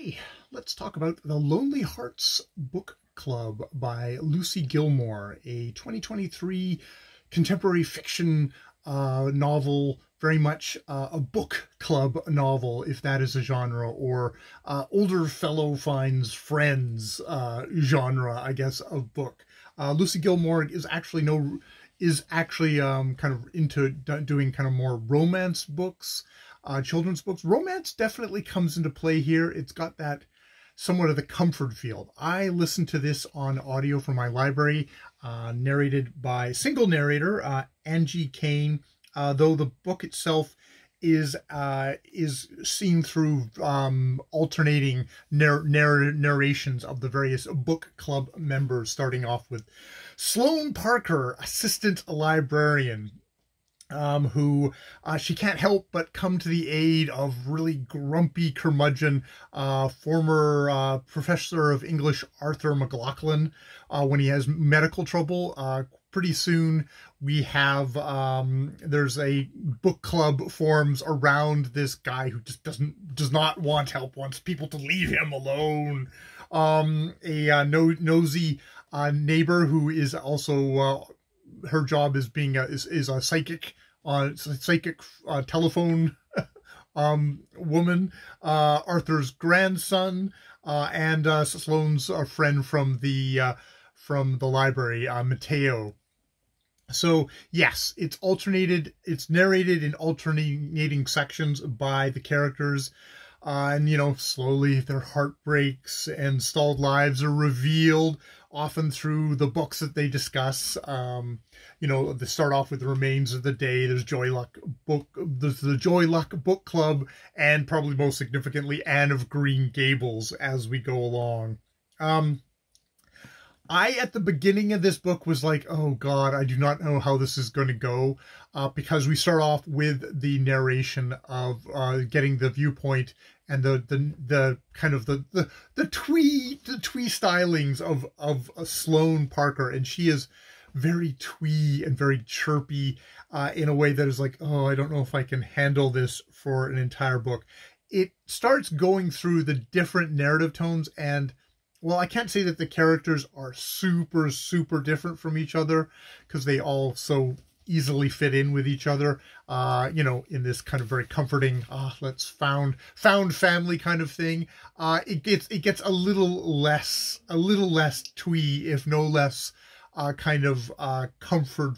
Today, let's talk about the Lonely Hearts Book Club by Lucy Gilmore, a 2023 contemporary fiction novel, very much a book club novel, if that is a genre, or older fellow finds friends genre, I guess, of book. Lucy Gilmore is actually kind of into doing kind of more romance books, children's books. Romance definitely comes into play here. It's got that somewhat of the comfort feel. I listened to this on audio from my library, narrated by single narrator Angie Kane, though the book itself is seen through alternating narrations of the various book club members, starting off with Sloane Parker, assistant librarian, who she can't help but come to the aid of really grumpy curmudgeon former professor of English Arthur McLaughlin when he has medical trouble. Pretty soon we have there's a book club forms around this guy who just does not want help, wants people to leave him alone. A nosy neighbor who is also her job is being is a psychic telephone woman, Arthur's grandson, and Sloane's friend from the library, Mateo. So yes, it's narrated in alternating sections by the characters. And, slowly their heartbreaks and stalled lives are revealed, often through the books that they discuss. They start off with The Remains of the Day. There's the Joy Luck Book Club, and probably most significantly, Anne of Green Gables as we go along. At the beginning of this book, was like, oh God, I do not know how this is going to go, because we start off with the narration of getting the viewpoint and the kind of the twee stylings of Sloane Parker, and she is very twee and very chirpy in a way that is like, oh, I don't know if I can handle this for an entire book. It starts going through the different narrative tones, and well, I can't say that the characters are super, super different from each other, because they all so easily fit in with each other, in this kind of very comforting, let's found family kind of thing. It gets a little less twee, if no less, kind of comfort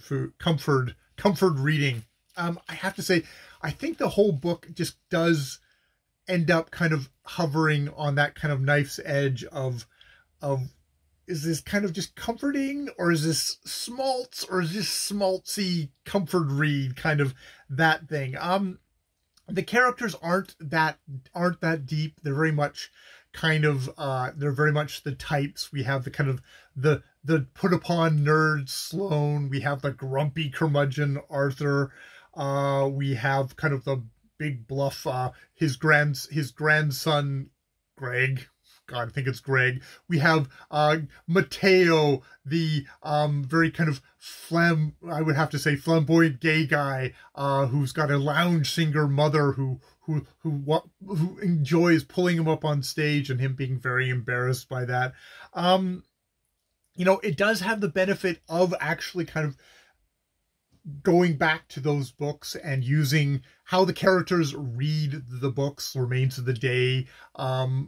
reading. I have to say, I think the whole book just does end up kind of hovering on that kind of knife's edge of is this kind of just comforting, or is this smaltz, or is this smaltzy comfort read, kind of that thing. The characters aren't that deep. They're very much kind of they're very much the types. We have the kind of the put upon nerd Sloane, we have the grumpy curmudgeon Arthur, we have kind of the big bluff his grandson Greg. God, I think it's Greg. We have Mateo, the very kind of I would have to say flamboyant gay guy, who's got a lounge singer mother who enjoys pulling him up on stage, and him being very embarrassed by that. It does have the benefit of actually kind of going back to those books and using how the characters read the books, Remains of the Day, of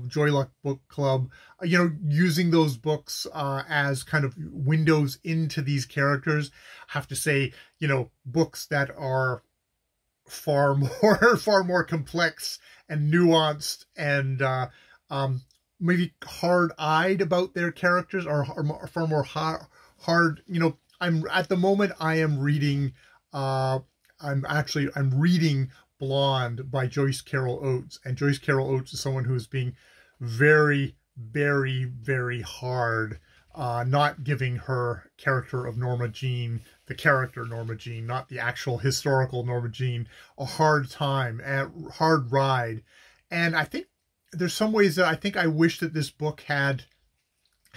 Joy Luck Book Club, using those books as kind of windows into these characters. I have to say, books that are far more complex and nuanced and maybe hard-eyed about their characters, or far more hard. At the moment I am reading I'm reading Blonde by Joyce Carol Oates, and Joyce Carol Oates is someone who is being very, very, very hard, not giving her character of Norma Jean, the character Norma Jean, not the actual historical Norma Jean, a hard time and hard ride. And I think there's some ways that I wish that this book had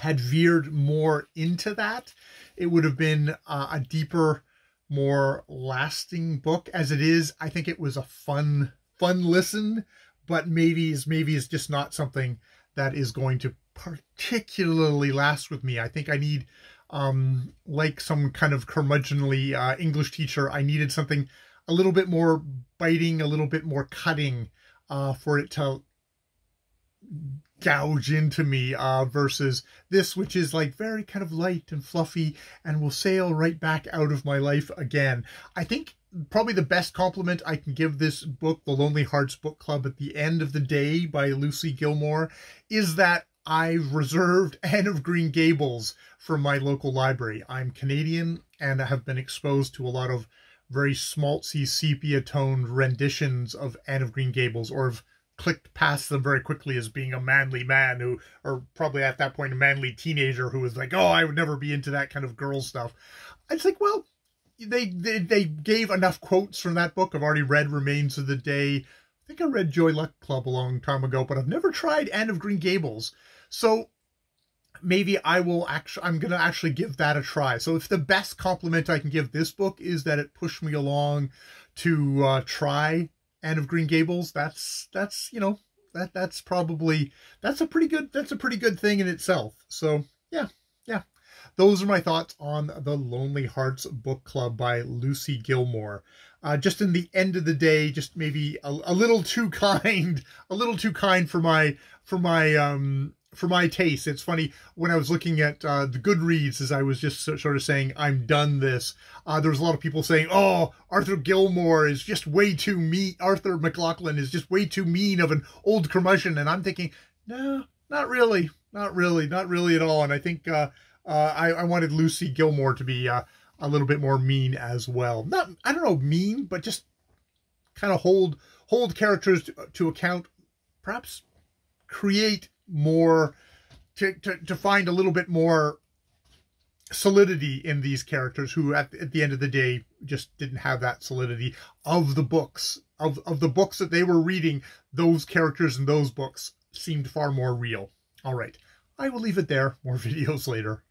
veered more into that. It would have been a deeper, more lasting book. As it is, I think it was a fun listen, but maybe is just not something that is going to particularly last with me. I think I need, like some kind of curmudgeonly English teacher, I needed something a little bit more biting, a little bit more cutting, for it to gouge into me, versus this, which is like very kind of light and fluffy and will sail right back out of my life again. I think probably the best compliment I can give this book, The Lonely Hearts Book Club at the End of the Day by Lucy Gilmore, is that I've reserved Anne of Green Gables for my local library. I'm Canadian and I have been exposed to a lot of very schmaltzy, sepia-toned renditions of Anne of Green Gables, or have clicked past them very quickly as being a manly man who, or probably at that point a manly teenager who was like, oh, I would never be into that kind of girl stuff. I was like, well, they gave enough quotes from that book. I've already read Remains of the Day. I think I read Joy Luck Club a long time ago, but I've never tried Anne of Green Gables. So maybe I'm going to actually give that a try. So if the best compliment I can give this book is that it pushed me along to try Anne of Green Gables, that's you know, that's a pretty good thing in itself. So yeah. Those are my thoughts on The Lonely Hearts Book Club by Lucy Gilmore. Just in the end of the day, just maybe a little too kind, for my taste. It's funny, when I was looking at the Goodreads, as I was just sort of saying, I'm done this, there was a lot of people saying, oh, Arthur Gilmore is just way too mean. Arthur McLaughlin is just way too mean of an old curmudgeon. And I'm thinking, no, not really at all. And I think I wanted Lucy Gilmore to be a little bit more mean as well. Not, I don't know, mean, but just kind of hold characters to account, perhaps create more, to find a little bit more solidity in these characters who at the end of the day just didn't have that solidity of the books, of the books that they were reading. Those characters in those books seemed far more real. All right, I will leave it there. More videos later.